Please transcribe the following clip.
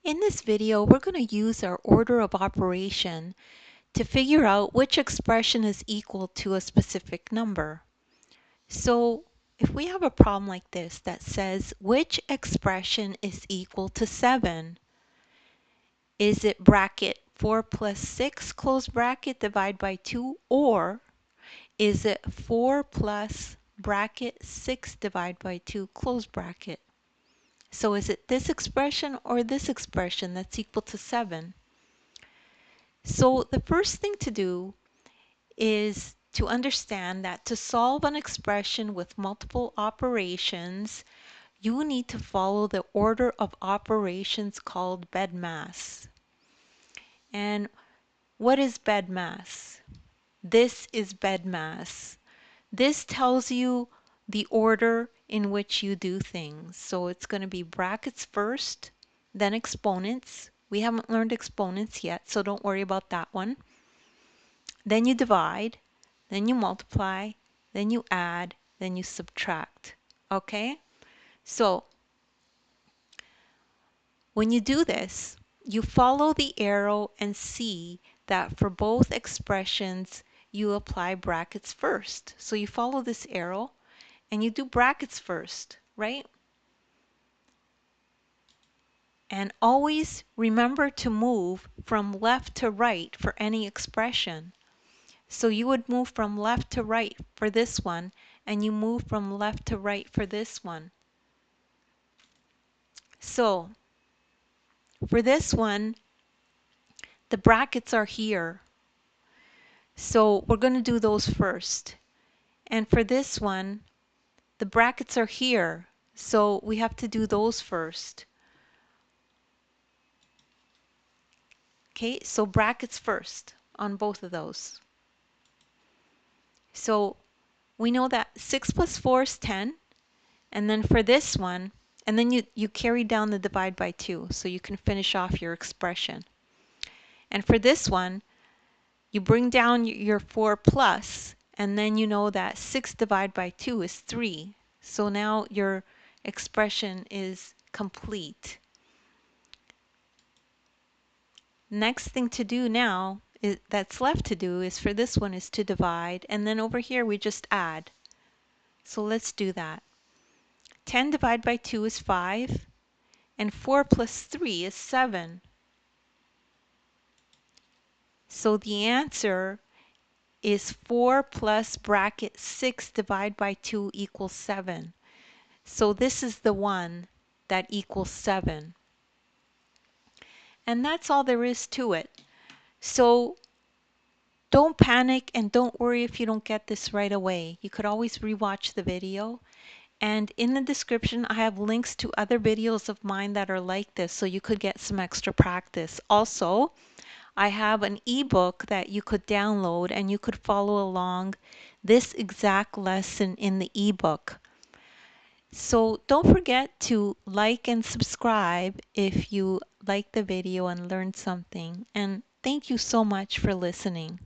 In this video, we're going to use our order of operation to figure out which expression is equal to a specific number. So if we have a problem like this that says which expression is equal to 7, is it bracket 4 plus 6 close bracket divide by 2, or is it 4 plus bracket 6 divide by 2 close bracket? So is it this expression or this expression that's equal to 7? So the first thing to do is to understand that to solve an expression with multiple operations, you need to follow the order of operations called BEDMAS. And what is BEDMAS? This is BEDMAS. This tells you the order in which you do things. So it's going to be brackets first, then exponents. We haven't learned exponents yet, so don't worry about that one. Then you divide, then you multiply, then you add, then you subtract. Okay? So when you do this, you follow the arrow and see that for both expressions, you apply brackets first. So you follow this arrow and you do brackets first, right? And always remember to move from left to right for any expression. So you would move from left to right for this one, and you move from left to right for this one. So for this one, the brackets are here. So we're going to do those first. And for this one, the brackets are here. So we have to do those first. Okay, so brackets first on both of those. So we know that 6 plus 4 is 10. And then for this one, and then you carry down the divide by 2, so you can finish off your expression. And for this one, you bring down your 4 plus, and then you know that 6 divided by 2 is 3. So now your expression is complete. Next thing to do now that's left to do is for this one is to divide, and then over here we just add. So let's do that. 10 divided by 2 is 5, and 4 plus 3 is 7. So the answer is 4 plus bracket 6 divided by 2 equals 7. So this is the one that equals 7. And that's all there is to it. So don't panic and don't worry if you don't get this right away. You could always rewatch the video. And in the description, I have links to other videos of mine that are like this, so you could get some extra practice. Also, I have an ebook that you could download and you could follow along this exact lesson in the ebook. So don't forget to like and subscribe if you like the video and learned something. And thank you so much for listening.